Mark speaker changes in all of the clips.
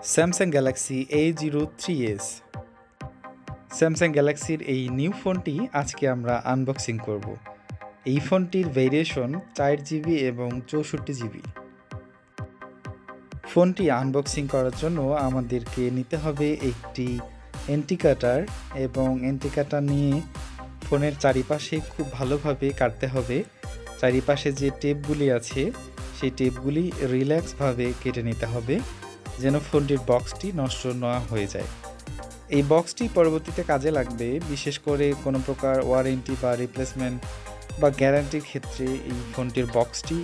Speaker 1: Samsung Galaxy A03S। Samsung গ্যালাক্সির এই new ফোনটি আজকে আমরা আনবক্সিং করব। এই ফোনটির ভেরিয়েশন 4GB এবং 64GB। ফোনটি আনবক্সিং করার জন্য আমাদেরকে নিতে হবে একটি এন্টি কাটার, এবং এন্টি কাটার নিয়ে ফোনের চারিপাশে খুব ভালোভাবে কাটতে হবে। চারিপাশে যে টেপগুলি আছে সেই টেপগুলি রিল্যাক্সভাবে কেটে নিতে হবে, যেন ফোনটির বক্সটি নষ্ট না হয়ে যায়। এই বক্সটি পরবর্তীতে কাজে লাগবে, বিশেষ করে কোনো প্রকার ওয়ারেন্টি বা রিপ্লেসমেন্ট বা গ্যারান্টির ক্ষেত্রে এই ফোনটির বক্সটি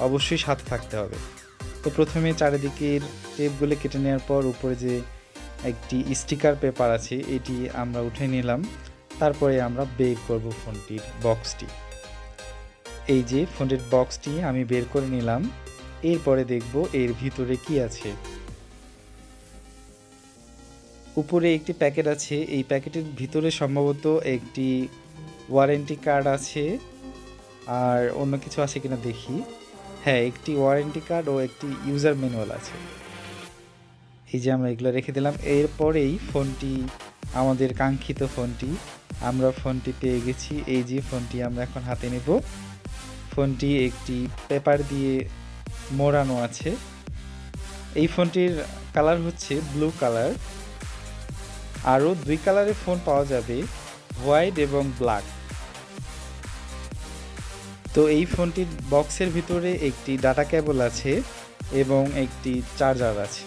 Speaker 1: অবশ্যই সাথে থাকতে হবে। তো প্রথমে চারিদিকের টেপগুলো কেটে নেওয়ার পর উপরে যে একটি স্টিকার পেপার আছে এটি আমরা উঠে নিলাম। তারপরে আমরা বের করব ফোনটির বক্সটি। এই যে ফোনটির বক্সটি আমি বের করে নিলাম। এরপরে দেখব এর ভিতরে কি আছে। উপরে একটি প্যাকেট আছে, এই প্যাকেটের ভিতরে সম্ভবত একটি ওয়ারেন্টি কার্ড আছে, আর অন্য কিছু আছে কিনা দেখি। হ্যাঁ, একটি ওয়ারেন্টি কার্ড ও একটি ইউজার ম্যানুয়াল আছে। এই যে আমরা এগুলো রেখে দিলাম। এরপরেই ফোনটি, আমাদের কাঙ্ক্ষিত ফোনটি, আমরা ফোনটি পেয়ে গেছি। এই যে ফোনটি আমরা এখন হাতে নেব। ফোনটি একটি পেপার দিয়ে মোড়ানো আছে। এই ফোনটির কালার হচ্ছে ব্লু কালার। আরও 2 কালারের ফোন পাওয়া যাবে, হোয়াইট এবং ব্ল্যাক। তো এই ফোনটির বক্সের ভিতরে একটি ডাটা কেবল আছে এবং একটি চার্জার আছে,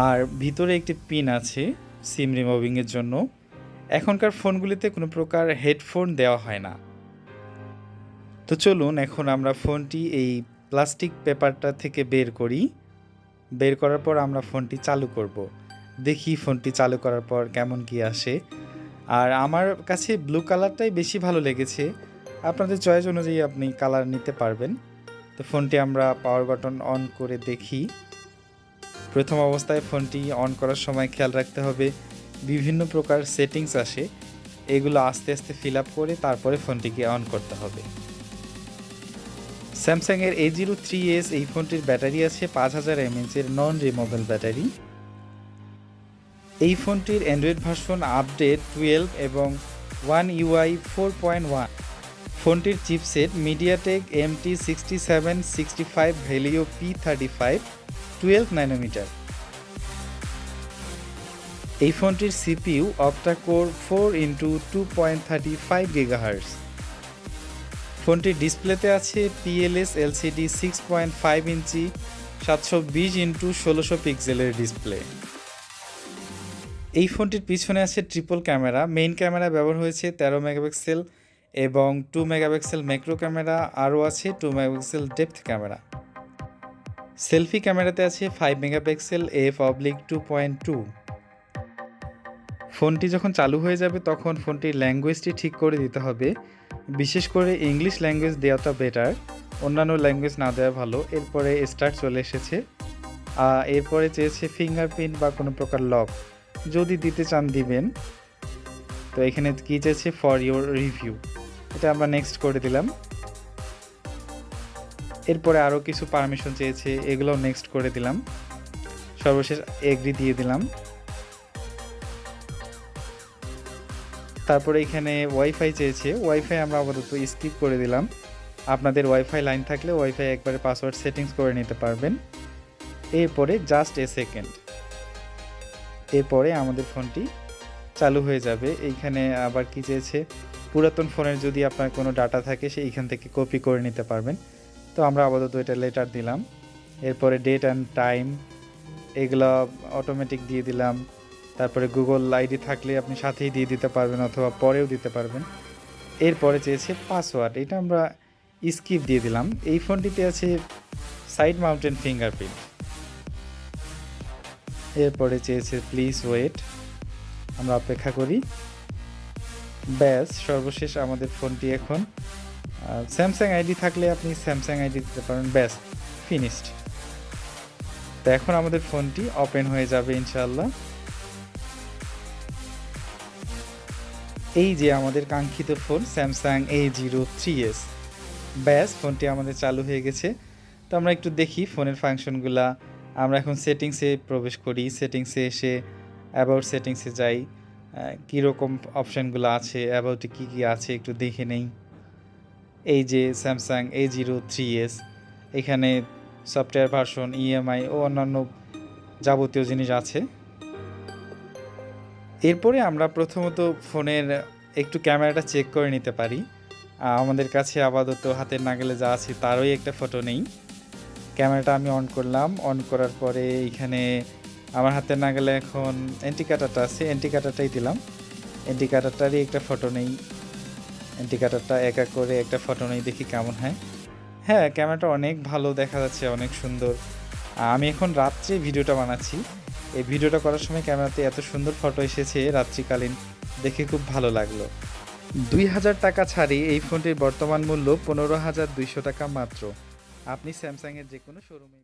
Speaker 1: আর ভিতরে একটি পিন আছে সিম রিমুভিংয়ের জন্য। এখনকার ফোনগুলিতে কোনো প্রকার হেডফোন দেওয়া হয় না। তো চলুন এখন আমরা ফোনটি এই প্লাস্টিক পেপারটা থেকে বের করি। বের করার পর আমরা ফোনটি চালু করব। দেখি ফোনটি চালু করার পর কেমন কি আসে। আর আমার কাছে ব্লু কালারটাই বেশি ভালো লেগেছে। আপনাদের চয়েস অনুযায়ী আপনি কালার নিতে পারবেন। তো ফোনটি আমরা পাওয়ার বাটন অন করে দেখি। প্রথম অবস্থায় ফোনটি অন করার সময় খেয়াল রাখতে হবে বিভিন্ন প্রকার সেটিংস আসে, এগুলো আস্তে আস্তে ফিল আপ করে তারপরে ফোনটিকে অন করতে হবে। স্যামসাংয়ের A03S এই ফোনটির ব্যাটারি আছে 5000 mAh এর নন রিমুভেবল ব্যাটারি। এই ফোনটির অ্যান্ড্রয়েড ভার্সন আপডেট 12 এবং One UI 4.1। ফোনটির chipset MediaTek MT6765 Helio P35 12 nanometre. এই ফোনটির সিপিইউ অক্টা-কোর 4x2.35 GHz। ফোনটির ডিসপ্লেতে আছে PLS LCD 6.5 ইঞ্চি 720x1600 পিক্সেলের ডিসপ্লে। এই ফোনটির পিছনে আছে ট্রিপল ক্যামেরা। মেইন ক্যামেরা ব্যবহার হয়েছে 13 মেগাপিক্সেল এবং 2 মেগাপিক্সেল ম্যাক্রো ক্যামেরা, আরও আছে 2 মেগাপিক্সেল ডেপথ ক্যামেরা। সেলফি ক্যামেরাতে আছে 5 মেগাপিক্সেল f/2.2। ফোনটি যখন চালু হয়ে যাবে তখন ফোনটির ল্যাঙ্গুয়েজটি ঠিক করে দিতে হবে, বিশেষ করে ইংলিশ ল্যাঙ্গুয়েজ দেওয়াটা বেটার, অন্যান্য ল্যাঙ্গুয়েজ না দেওয়া ভালো। এরপরে স্টার্ট চলে এসেছে। এরপরে চেয়েছে ফিঙ্গারপ্রিন্ট বা কোনো প্রকার লক, যদি দিতে চান দিবেন। তো এখানে কী চেয়েছে ফর ইউর রিভিউ, এটা আমরা নেক্সট করে দিলাম। এরপরে আরও কিছু পারমিশন চেয়েছে, এগুলোও নেক্সট করে দিলাম। সর্বশেষ এগ্রি দিয়ে দিলাম। তারপরে এখানে ওয়াইফাই চেয়েছে, ওয়াইফাই আমরা আপাতত স্কিপ করে দিলাম। আপনাদের ওয়াইফাই লাইন থাকলে ওয়াইফাই একবারে পাসওয়ার্ড সেটিংস করে নিতে পারবেন। এরপরে জাস্ট এ সেকেন্ড, এরপরে আমাদের ফোনটি চালু হয়ে যাবে। এইখানে আবার কি চেয়েছে, পুরাতন ফোনের যদি আপনার কোনো ডাটা থাকে সেইখান থেকে কপি করে নিতে পারবেন। তো আমরা আপাতত এটা লেটার দিলাম। এরপরে ডেট অ্যান্ড টাইম এগুলো অটোমেটিক দিয়ে দিলাম। তারপরে গুগল আইডি থাকলে আপনি সাথেই দিয়ে দিতে পারবেন অথবা পরেও দিতে পারবেন। এরপরে চেয়েছে পাসওয়ার্ড, এটা আমরা স্কিপ দিয়ে দিলাম। এই ফোনটিতে আছে সাইড মাউন্টেন ফিঙ্গারপ্রিন্ট। এরপরে চেয়েছে প্লিজ ওয়েট, আমরা অপেক্ষা করি। ব্যাস, সর্বশেষ আমাদের ফোনটি এখন স্যামসাং আইডি থাকলে আপনি স্যামসাং আইডি দিতে পারেন। ব্যাস, ফিনিশড। তো এখন আমাদের ফোনটি ওপেন হয়ে যাবে ইনশাআল্লাহ। এই যে আমাদের কাঙ্ক্ষিত ফোন স্যামসাং A03S। ব্যাস, ফোনটি আমাদের চালু হয়ে গেছে। তো আমরা একটু দেখি ফোনের ফাংশনগুলা আমরা এখন সেটিংসে প্রবেশ করি। সেটিংসে এসে অ্যাবাউট সেটিংসে যাই। কীরকম অপশানগুলো আছে, অ্যাবাউটে কী কী আছে একটু দেখে নেই। এই যে স্যামসাং A03S, এখানে সফটওয়্যার ভার্সন, ইএমআই ও অন্যান্য যাবতীয় জিনিস আছে। এরপরে আমরা প্রথমত ফোনের একটু ক্যামেরাটা চেক করে নিতে পারি। আমাদের কাছে আপাতত হাতের নাগালে যা আছে তারই একটা ফটো নেই। ক্যামেরাটা আমি অন করলাম। অন করার পরে এখানে আমার হাতের নাগালে এখন ইন্ডিকেটরটা আছে, ইন্ডিকেটরটাই দিলাম। ইন্ডিকেটরটারই একটা ফটো নেই। ইন্ডিকেটরটা এক এক করে একটা ফটো নেই, দেখি কেমন হয়। হ্যাঁ, ক্যামেরাটা অনেক ভালো দেখা যাচ্ছে, অনেক সুন্দর। আমি এখন রাত্রে ভিডিওটা বানাচ্ছি। এই ভিডিওটা করার সময় ক্যামেরাতে এত সুন্দর ফটো এসেছে রাত্রিকালীন, দেখে খুব ভালো লাগলো। ২,০০০ টাকা ছাড়ে এই ফোনটির বর্তমান মূল্য ১৫,২০০ টাকা মাত্র। আপনি স্যামসাংয়ের যে কোনো শোরুমে